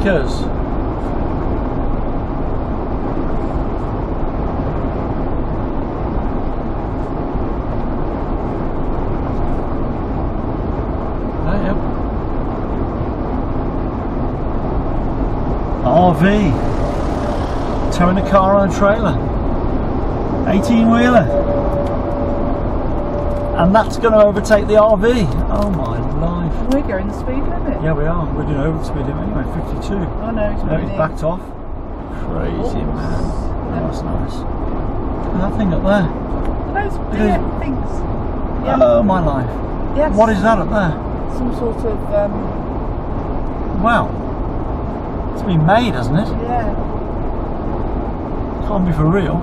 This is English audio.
because RV, towing a car on a trailer, 18-wheeler, and that's going to overtake the RV. Oh my life. We're going the speed limit. Yeah, we are. We're doing over the speed limit anyway, 52. Oh no, it's No, it's backed off. Crazy, man. Oh, that's nice. Look at that thing up there. Those big things. Yeah. Oh my life. Yes. What is that up there? Some sort of Wow. It's been made, hasn't it? yeah. Can't be for real.